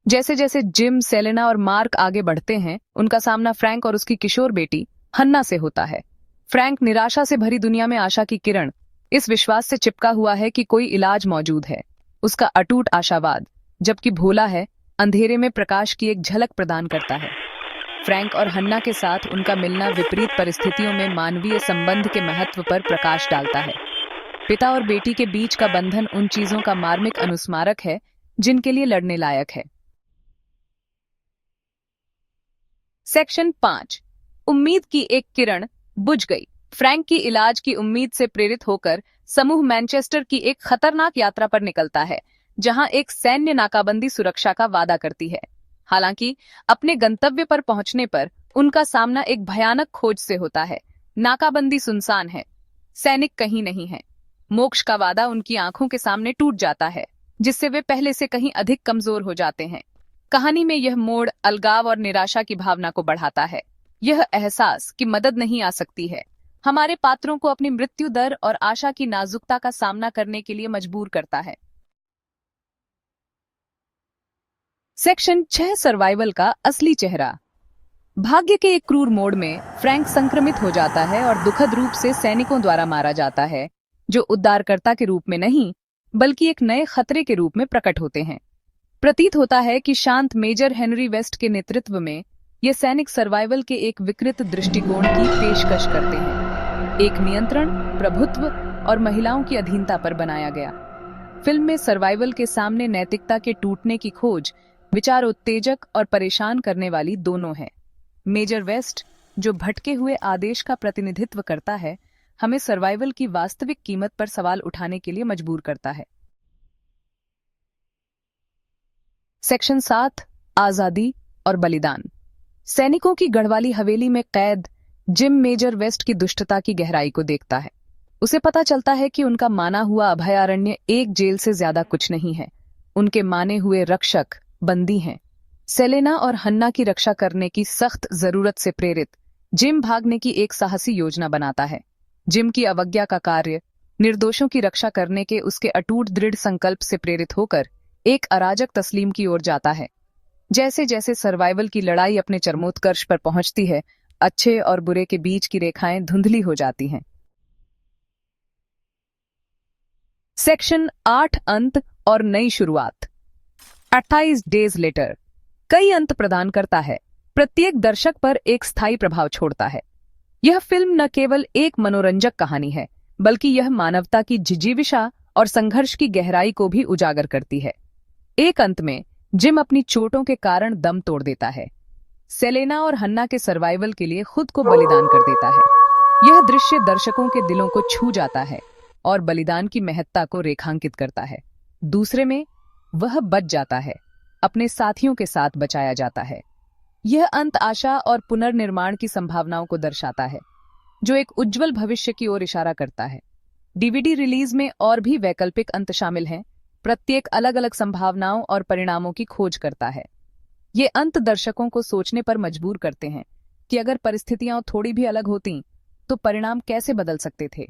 [SPEAKER 3] जैसे जैसे जिम, सेलेना और मार्क आगे बढ़ते हैं, उनका सामना फ्रैंक और उसकी किशोर बेटी हन्ना से होता है। फ्रैंक निराशा से भरी दुनिया में आशा की किरण, इस विश्वास से चिपका हुआ है कि कोई इलाज मौजूद है। उसका अटूट आशावाद, जबकि भोला है, अंधेरे में प्रकाश की एक झलक प्रदान करता है। फ्रैंक और हन्ना के साथ उनका मिलना विपरीत परिस्थितियों में मानवीय संबंध के महत्व पर प्रकाश डालता है। पिता और बेटी के बीच का बंधन उन चीजों का मार्मिक अनुस्मारक है जिनके लिए लड़ने लायक है। सेक्शन 5, उम्मीद की एक किरण बुझ गई। फ्रैंक की इलाज की उम्मीद से प्रेरित होकर समूह मैनचेस्टर की एक खतरनाक यात्रा पर निकलता है, जहां एक सैन्य नाकाबंदी सुरक्षा का वादा करती है। हालांकि अपने गंतव्य पर पहुंचने पर उनका सामना एक भयानक खोज से होता है। नाकाबंदी सुनसान है, सैनिक कहीं नहीं है। मोक्ष का वादा उनकी आंखों के सामने टूट जाता है, जिससे वे पहले से कहीं अधिक कमजोर हो जाते हैं। कहानी में यह मोड़ अलगाव और निराशा की भावना को बढ़ाता है। यह एहसास कि मदद नहीं आ सकती है, हमारे पात्रों को अपनी मृत्यु दर और आशा की नाजुकता का सामना करने के लिए मजबूर करता है। सेक्शन 6 सर्वाइवल का असली चेहरा। भाग्य के एक क्रूर मोड़ में फ्रैंक संक्रमित हो जाता है और दुखद रूप से सैनिकों द्वारा मारा जाता है, जो उद्धारकर्ता के रूप में नहीं बल्कि एक नए खतरे के रूप में प्रकट होते हैं। प्रतीत होता है कि शांत मेजर हेनरी वेस्ट के नेतृत्व में ये सैनिक सर्वाइवल के एक विकृत दृष्टिकोण की पेशकश करते हैं, एक नियंत्रण, प्रभुत्व और महिलाओं की अधीनता पर बनाया गया। फिल्म में सर्वाइवल के सामने नैतिकता के टूटने की खोज विचार उत्तेजक और परेशान करने वाली दोनों है। मेजर वेस्ट, जो भटके हुए आदेश का प्रतिनिधित्व करता है, हमें सर्वाइवल की वास्तविक कीमत पर सवाल उठाने के लिए मजबूर करता है। सेक्शन 7 आजादी और बलिदान। सैनिकों की गढ़वाली हवेली में कैद जिम मेजर वेस्ट की दुष्टता की गहराई को देखता है। उसे पता चलता है कि उनका माना हुआ अभयारण्य एक जेल से ज्यादा कुछ नहीं है। उनके माने हुए रक्षक बंदी हैं। सेलेना और हन्ना की रक्षा करने की सख्त जरूरत से प्रेरित जिम भागने की एक साहसी योजना बनाता है। जिम की अवज्ञा का कार्य निर्दोषों की रक्षा करने के उसके अटूट दृढ़ संकल्प से प्रेरित होकर एक अराजक तस्लीम की ओर जाता है। जैसे जैसे सर्वाइवल की लड़ाई अपने चरमोत्कर्ष पर पहुंचती है, अच्छे और बुरे के बीच की रेखाएं धुंधली हो जाती हैं। सेक्शन 8 अंत और नई शुरुआत। 28 डेज लेटर कई अंत प्रदान करता है, प्रत्येक दर्शक पर एक स्थायी प्रभाव छोड़ता है। यह फिल्म न केवल एक मनोरंजक कहानी है, बल्कि यह मानवता की जिजीविषा और संघर्ष की गहराई को भी उजागर करती है। एक अंत में जिम अपनी चोटों के कारण दम तोड़ देता है। सेलेना और हन्ना के सर्वाइवल के लिए खुद को बलिदान कर देता है। यह दृश्य दर्शकों के दिलों को छू जाता है और बलिदान की महत्ता को रेखांकित करता है। दूसरे में वह बच जाता है, अपने साथियों के साथ बचाया जाता है। यह अंत आशा और पुनर्निर्माण की संभावनाओं को दर्शाता है, जो एक उज्जवल भविष्य की ओर इशारा करता है। डीवीडी रिलीज में और भी वैकल्पिक अंत शामिल हैं, प्रत्येक अलग अलग संभावनाओं और परिणामों की खोज करता है। ये अंत दर्शकों को सोचने पर मजबूर करते हैं कि अगर परिस्थितियां थोड़ी भी अलग होतीं, तो परिणाम कैसे बदल सकते थे।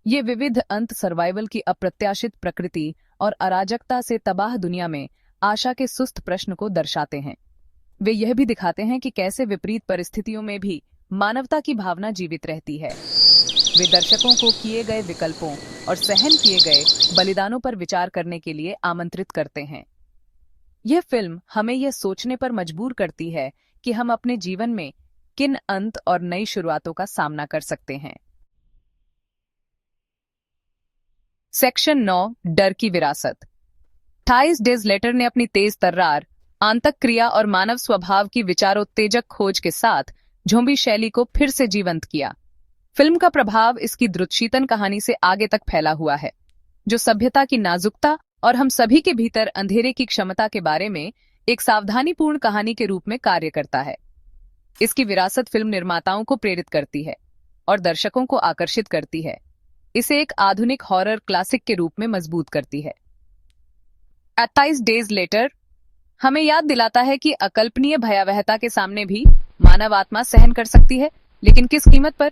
[SPEAKER 3] ये विविध अंत सर्वाइवल की अप्रत्याशित प्रकृति और अराजकता से तबाह दुनिया में आशा के सुस्त प्रश्न को दर्शाते हैं। वे यह भी दिखाते हैं कि कैसे विपरीत परिस्थितियों में भी मानवता की भावना जीवित रहती है। वे दर्शकों को किए गए विकल्पों और सहन किए गए बलिदानों पर विचार करने के लिए आमंत्रित करते हैं। यह फिल्म हमें यह सोचने पर मजबूर करती है कि हम अपने जीवन में किन अंत और नई शुरुआतों का सामना कर सकते हैं। सेक्शन 9 डर की विरासत। 28 डेज लेटर ने अपनी तेज तर्रार आंतक क्रिया और मानव स्वभाव की विचारोत्तेजक खोज के साथ ज़ॉम्बी शैली को फिर से जीवंत किया। फिल्म का प्रभाव इसकी द्रुतशीतन कहानी से आगे तक फैला हुआ है, जो सभ्यता की नाजुकता और हम सभी के भीतर अंधेरे की क्षमता के बारे में एक सावधानीपूर्ण कहानी के रूप में कार्य करता है। इसकी विरासत फिल्म निर्माताओं को प्रेरित करती है और दर्शकों को आकर्षित करती है। इसे एक आधुनिक हॉरर क्लासिक के रूप में मजबूत करती है। 28 डेज लेटर हमें याद दिलाता है कि अकल्पनीय भयावहता के सामने भी मानव आत्मा सहन कर सकती है, लेकिन किस कीमत पर।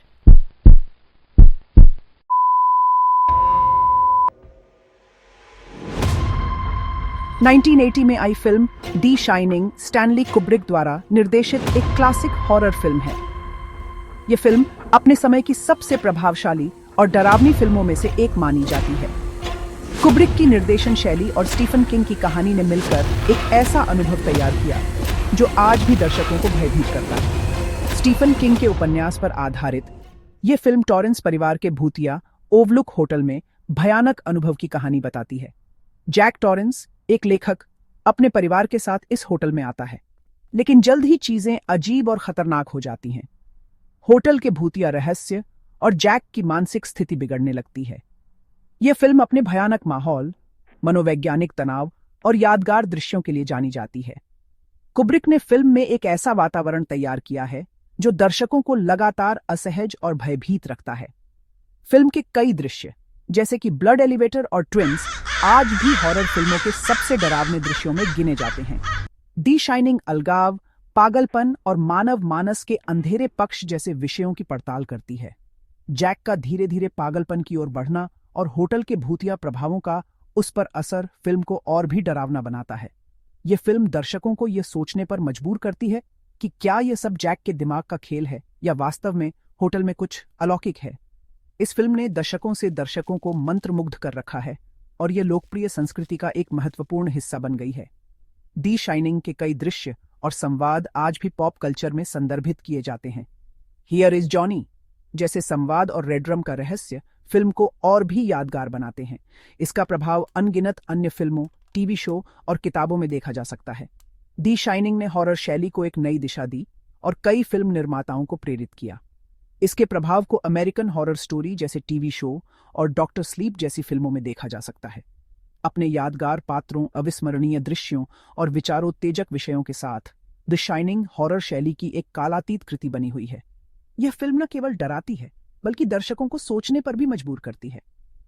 [SPEAKER 1] नाइनटीन 1980 में आई फिल्म दी शाइनिंग स्टैनली कुब्रिक द्वारा निर्देशित एक क्लासिक हॉरर फिल्म है। यह फिल्म अपने समय की सबसे प्रभावशाली और डरावनी फिल्मों में से एक मानी जाती है। कुब्रिक की निर्देशन शैली और स्टीफन किंग की कहानी ने मिलकर एक ऐसा अनुभव तैयार किया जो आज भी दर्शकों को भयभीत करता है। स्टीफन किंग के उपन्यास पर आधारित यह फिल्म टॉरेंस परिवार के भूतिया ओवलुक होटल में भयानक अनुभव की कहानी बताती है। जैक टॉरेंस, एक लेखक, अपने परिवार के साथ इस होटल में आता है, लेकिन जल्द ही चीजें अजीब और खतरनाक हो जाती हैं। होटल के भूतिया रहस्य और जैक की मानसिक स्थिति बिगड़ने लगती है। यह फिल्म अपने भयानक माहौल, मनोवैज्ञानिक तनाव और यादगार दृश्यों के लिए जानी जाती है। कुब्रिक ने फिल्म में एक ऐसा वातावरण तैयार किया है जो दर्शकों को लगातार असहज और भयभीत रखता है। फिल्म के कई दृश्य, जैसे कि ब्लड एलिवेटर और ट्विंस, आज भी हॉरर फिल्मों के सबसे डरावने दृश्यों में गिने जाते हैं। दी शाइनिंग अलगाव, पागलपन और मानव मानस के अंधेरे पक्ष जैसे विषयों की पड़ताल करती है। जैक का धीरे धीरे पागलपन की ओर बढ़ना और होटल के भूतिया प्रभावों का उस पर असर फिल्म को और भी डरावना बनाता है। यह फिल्म दर्शकों को यह सोचने पर मजबूर करती है कि क्या यह सब जैक के दिमाग का खेल है या वास्तव में होटल में कुछ अलौकिक है। इस फिल्म ने दशकों से दर्शकों को मंत्रमुग्ध कर रखा है और यह लोकप्रिय संस्कृति का एक महत्वपूर्ण हिस्सा बन गई है। दी शाइनिंग के कई दृश्य और संवाद आज भी पॉप कल्चर में संदर्भित किए जाते हैं। हियर इज जॉनी जैसे संवाद और रेड रम का रहस्य फिल्म को और भी यादगार बनाते हैं। इसका प्रभाव अनगिनत अन्य फिल्मों, टीवी शो और किताबों में देखा जा सकता है। दी शाइनिंग ने हॉरर शैली को एक नई दिशा दी और कई फिल्म निर्माताओं को प्रेरित किया। इसके प्रभाव को अमेरिकन हॉरर स्टोरी जैसे टीवी शो और डॉक्टर स्लीप जैसी फिल्मों में देखा जा सकता है। अपने यादगार पात्रों, अविस्मरणीय दृश्यों और विचारोत्तेजक विषयों के साथ द शाइनिंग हॉरर शैली की एक कालातीत कृति बनी हुई है। यह फिल्म न केवल डराती है बल्कि दर्शकों को सोचने पर भी मजबूर करती है।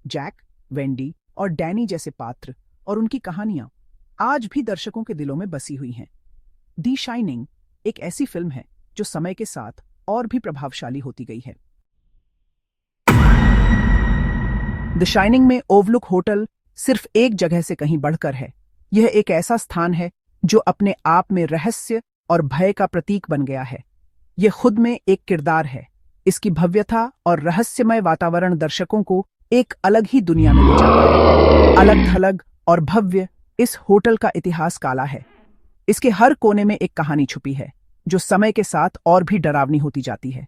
[SPEAKER 1] जैक, वेंडी और डैनी जैसे पात्र और उनकी कहानियां आज भी दर्शकों के दिलों में बसी हुई हैं। दी शाइनिंग एक ऐसी फिल्म है जो समय के साथ और भी प्रभावशाली होती गई है। द शाइनिंग में ओवरलुक होटल सिर्फ एक जगह से कहीं बढ़कर है। यह एक ऐसा स्थान है जो अपने आप में रहस्य और भय का प्रतीक बन गया है। यह खुद में एक किरदार है। इसकी भव्यता और रहस्यमय वातावरण दर्शकों को एक अलग ही दुनिया में ले जाता है। अलग थलग और भव्य इस होटल का इतिहास काला है। इसके हर कोने में एक कहानी छुपी है जो समय के साथ और भी डरावनी होती जाती है।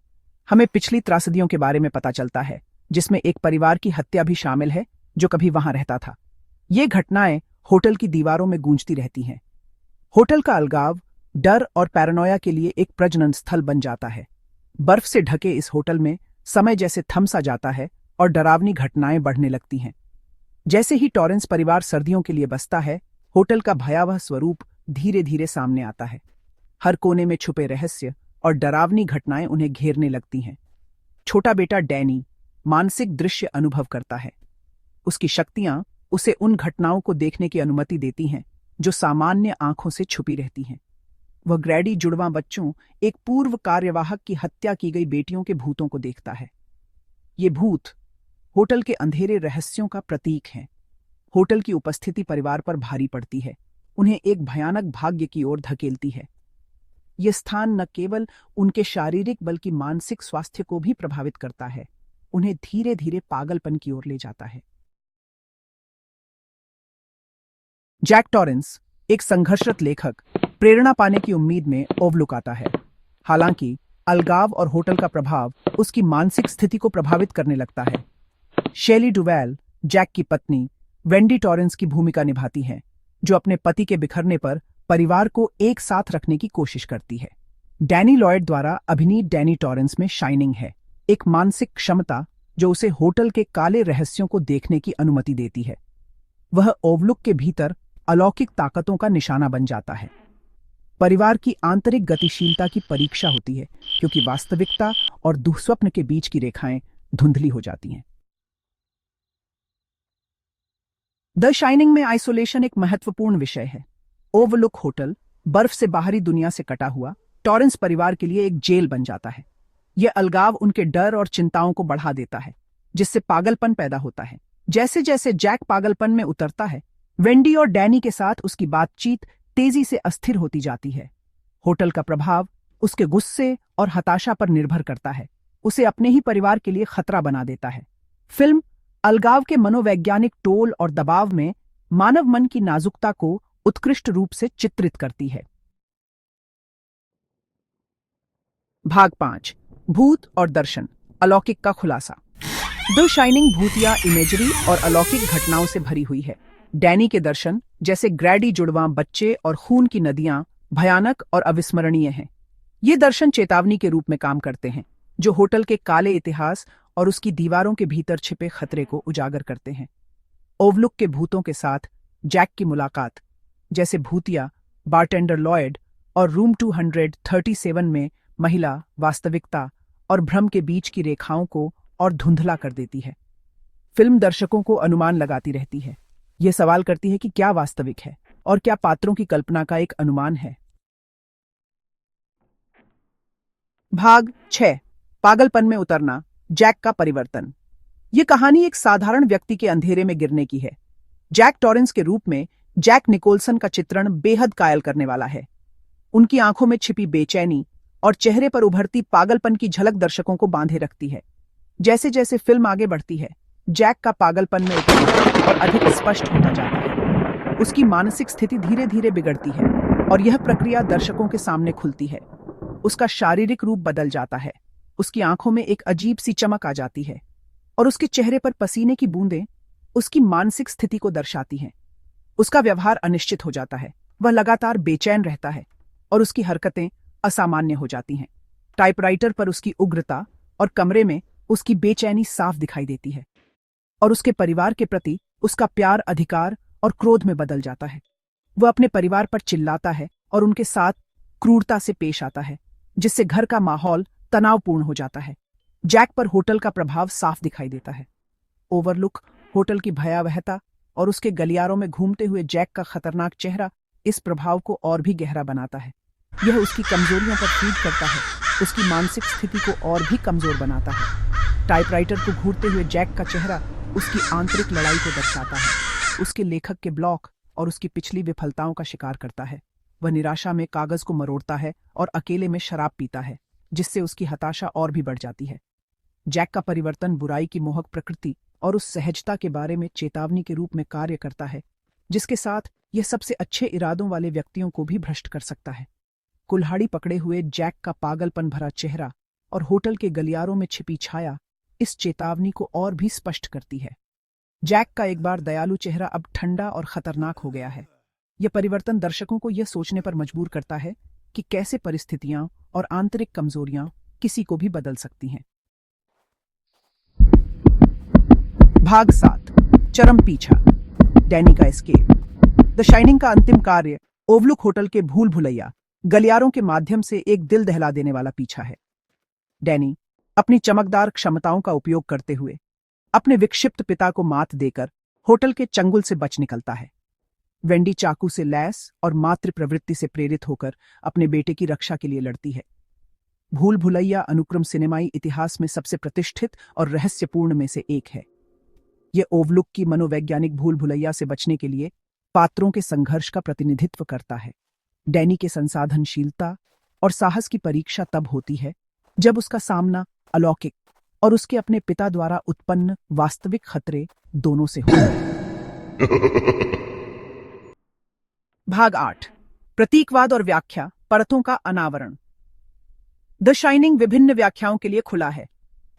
[SPEAKER 1] हमें पिछली त्रासदियों के बारे में पता चलता है, जिसमें एक परिवार की हत्या भी शामिल है जो कभी वहां रहता था। ये घटनाएं होटल की दीवारों में गूंजती रहती हैं। होटल का अलगाव डर और पैरानोया के लिए एक प्रजनन स्थल बन जाता है। बर्फ से ढके इस होटल में समय जैसे थम सा जाता है और डरावनी घटनाएं बढ़ने लगती हैं। जैसे ही टॉरेंस परिवार सर्दियों के लिए बसता है, होटल का भयावह स्वरूप धीरे धीरे सामने आता है। हर कोने में छुपे रहस्य और डरावनी घटनाएं उन्हें घेरने लगती हैं। छोटा बेटा डैनी मानसिक दृश्य अनुभव करता है। उसकी शक्तियां उसे उन घटनाओं को देखने की अनुमति देती हैं जो सामान्य आंखों से छुपी रहती हैं। वह ग्रैडी जुड़वां बच्चों, एक पूर्व कार्यवाहक की हत्या की गई बेटियों के भूतों को देखता है। ये भूत होटल के अंधेरे रहस्यों का प्रतीक हैं। होटल की उपस्थिति परिवार पर भारी पड़ती है, उन्हें एक भयानक भाग्य की ओर धकेलती है। यह स्थान न केवल उनके शारीरिक बल्कि मानसिक स्वास्थ्य को भी प्रभावित करता है, उन्हें धीरे धीरे पागलपन की ओर ले जाता है। जैक टॉरेंस, एक संघर्षरत लेखक, प्रेरणा पाने की उम्मीद में ओवरलुक आता है। हालांकि अलगाव और होटल का प्रभाव उसकी मानसिक स्थिति को प्रभावित करने लगता है। शेली डुवेल, जैक की पत्नी, वेंडी टॉरेंस की भूमिका निभाती हैं, जो अपने पति के बिखरने पर परिवार को एक साथ रखने की कोशिश करती है। डैनी लॉयड द्वारा अभिनीत डैनी टॉरेंस में शाइनिंग है, एक मानसिक क्षमता जो उसे होटल के काले रहस्यों को देखने की अनुमति देती है। वह ओवरलुक के भीतर अलौकिक ताकतों का निशाना बन जाता है। परिवार की आंतरिक गतिशीलता की परीक्षा होती है, क्योंकि वास्तविकता और दुःस्वप्न के बीच की रेखाएं धुंधली हो जाती हैं। द शाइनिंग में आइसोलेशन एक महत्वपूर्ण विषय है। ओवरलुक होटल बर्फ से बाहरी दुनिया से कटा हुआ टॉरेंस परिवार के लिए एक जेल बन जाता है। यह अलगाव उनके डर और चिंताओं को बढ़ा देता है, जिससे पागलपन पैदा होता है। जैसे जैसे जैक पागलपन में उतरता है, वेंडी और डैनी के साथ उसकी बातचीत तेजी से अस्थिर होती जाती है। होटल का प्रभाव उसके गुस्से और हताशा पर निर्भर करता है, उसे अपने ही परिवार के लिए खतरा बना देता है। फिल्म अलगाव के मनोवैज्ञानिक टोल और दबाव में मानव मन की नाजुकता को उत्कृष्ट रूप से चित्रित करती है। भाग 5, भूत और दर्शन, अलौकिक का खुलासा। द शाइनिंग भूतिया इमेजरी और अलौकिक घटनाओं से भरी हुई है। डैनी के दर्शन, जैसे ग्रैडी जुड़वां बच्चे और खून की नदियां, भयानक और अविस्मरणीय हैं। ये दर्शन चेतावनी के रूप में काम करते हैं, जो होटल के काले इतिहास और उसकी दीवारों के भीतर छिपे खतरे को उजागर करते हैं। ओवरलुक के भूतों के साथ जैक की मुलाकात, जैसे भूतिया, बारटेंडर लॉयड और रूम 237 में महिला, वास्तविकता और भ्रम के बीच की रेखाओं को और धुंधला कर देती है। फिल्म दर्शकों को अनुमान लगाती रहती है। यह सवाल करती है कि क्या वास्तविक है और क्या पात्रों की कल्पना का एक अनुमान है। भाग 6, पागलपन में उतरना, जैक का परिवर्तन। यह कहानी एक साधारण व्यक्ति के अंधेरे में गिरने की है। जैक टॉरेंस के रूप में जैक निकोलसन का चित्रण बेहद कायल करने वाला है। उनकी आंखों में छिपी बेचैनी और चेहरे पर उभरती पागलपन की झलक दर्शकों को बांधे रखती है। जैसे जैसे फिल्म आगे बढ़ती है, जैक का पागलपन में उतरना और अधिक स्पष्ट होता जाता है। उसकी मानसिक स्थिति धीरे धीरे बिगड़ती है और यह प्रक्रिया दर्शकों के सामने खुलती है। उसका शारीरिक रूप बदल जाता है, उसकी आंखों में एक अजीब सी चमक आ जाती है और उसके चेहरे पर पसीने की बूंदें उसकी मानसिक स्थिति को दर्शाती हैं। उसका व्यवहार अनिश्चित हो जाता है, वह लगातार बेचैन रहता है और उसकी हरकतें असामान्य हो जाती हैं। टाइपराइटर पर उसकी उग्रता और कमरे में उसकी बेचैनी साफ दिखाई देती है और उसके परिवार के प्रति उसका प्यार अधिकार और क्रोध में बदल जाता है। वह अपने परिवार पर चिल्लाता है और उनके साथ क्रूरता से पेश आता है, जिससे घर का माहौल तनावपूर्ण हो जाता है। जैक पर होटल का प्रभाव साफ दिखाई देता है। ओवरलुक होटल की भयावहता और उसके गलियारों में घूमते हुए जैक का खतरनाक चेहरा इस प्रभाव को और भी गहरा बनाता है। यह उसकी कमजोरियों पर फीड करता है, उसकी मानसिक स्थिति को और भी कमजोर बनाता है। टाइपराइटर को घूरते हुए जैक का चेहरा उसकी आंतरिक लड़ाई को दर्शाता है, उसके लेखक के ब्लॉक और उसकी पिछली विफलताओं का शिकार करता है। वह निराशा में कागज को मरोड़ता है और अकेले में शराब पीता है, जिससे उसकी हताशा और भी बढ़ जाती है। जैक का परिवर्तन बुराई की मोहक प्रकृति और उस सहजता के बारे में चेतावनी के रूप में कार्य करता है, जिसके साथ यह सबसे अच्छे इरादों वाले व्यक्तियों को भी भ्रष्ट कर सकता है। कुल्हाड़ी पकड़े हुए जैक का पागलपन भरा चेहरा और होटल के गलियारों में छिपी छाया इस चेतावनी को और भी स्पष्ट करती है। जैक का एक बार दयालु चेहरा अब ठंडा और खतरनाक हो गया है। यह परिवर्तन दर्शकों को यह सोचने पर मजबूर करता है कि कैसे परिस्थितियां और आंतरिक कमजोरियां किसी को भी बदल सकती हैं। भाग 7, चरम पीछा, डैनी का एस्केप। द शाइनिंग का अंतिम कार्य ओवरलुक होटल के भूल भुलैया गलियारों के माध्यम से एक दिल दहला देने वाला पीछा है। डैनी अपनी चमकदार क्षमताओं का उपयोग करते हुए अपने विक्षिप्त पिता को मात देकर होटल के चंगुल से बच निकलता है। वेंडी चाकू से लैस और मातृ प्रवृत्ति से प्रेरित होकर अपने बेटे की रक्षा के लिए लड़ती है। भूल भुलैया अनुक्रम सिनेमाई इतिहास में सबसे प्रतिष्ठित और रहस्यपूर्ण में से एक है। यह ओवरलुक की मनोवैज्ञानिक भूल भुलैया से बचने के लिए पात्रों के संघर्ष का प्रतिनिधित्व करता है। डैनी के संसाधनशीलता और साहस की परीक्षा तब होती है जब उसका सामना अलौकिक और उसके अपने पिता द्वारा उत्पन्न वास्तविक खतरे दोनों से हो। भाग 8, प्रतीकवाद और व्याख्या, परतों का अनावरण। द शाइनिंग विभिन्न व्याख्याओं के लिए खुला है।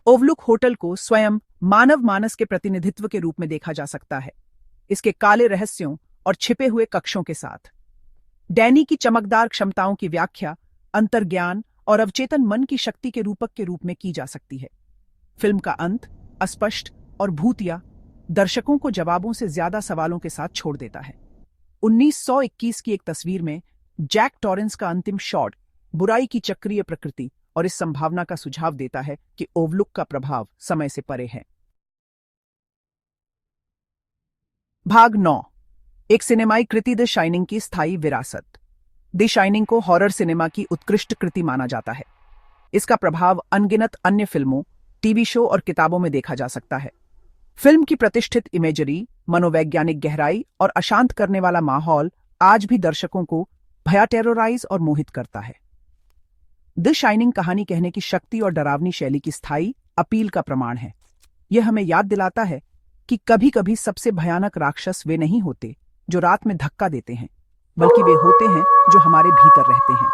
[SPEAKER 1] ओवरलुक होटल को स्वयं मानव मानस के प्रतिनिधित्व के रूप में देखा जा सकता है, इसके काले रहस्यों और छिपे हुए कक्षों के साथ। डैनी की चमकदार क्षमताओं की व्याख्या अंतर्ज्ञान और अवचेतन मन की शक्ति के रूपक के रूप में की जा सकती है। फिल्म का अंत अस्पष्ट और भूतिया दर्शकों को जवाबों से ज्यादा सवालों के साथ छोड़ देता है। 1921 की एक तस्वीर में जैक टॉरेंस का अंतिम शॉट बुराई की चक्रीय प्रकृति और इस संभावना का सुझाव देता है कि ओवरलुक का प्रभाव समय से परे है। भाग 9, एक सिनेमाई कृति द शाइनिंग की स्थायी विरासत। द शाइनिंग को हॉरर सिनेमा की उत्कृष्ट कृति माना जाता है। इसका प्रभाव अनगिनत अन्य फिल्मों, टीवी शो और किताबों में देखा जा सकता है। फिल्म की प्रतिष्ठित इमेजरी, मनोवैज्ञानिक गहराई और अशांत करने वाला माहौल आज भी दर्शकों को भया टेरोराइज और मोहित करता है। द शाइनिंग कहानी कहने की शक्ति और डरावनी शैली की स्थायी अपील का प्रमाण है। यह हमें याद दिलाता है कि कभी कभी सबसे भयानक राक्षस वे नहीं होते जो रात में धक्का देते हैं, बल्कि वे होते हैं जो हमारे भीतर रहते हैं।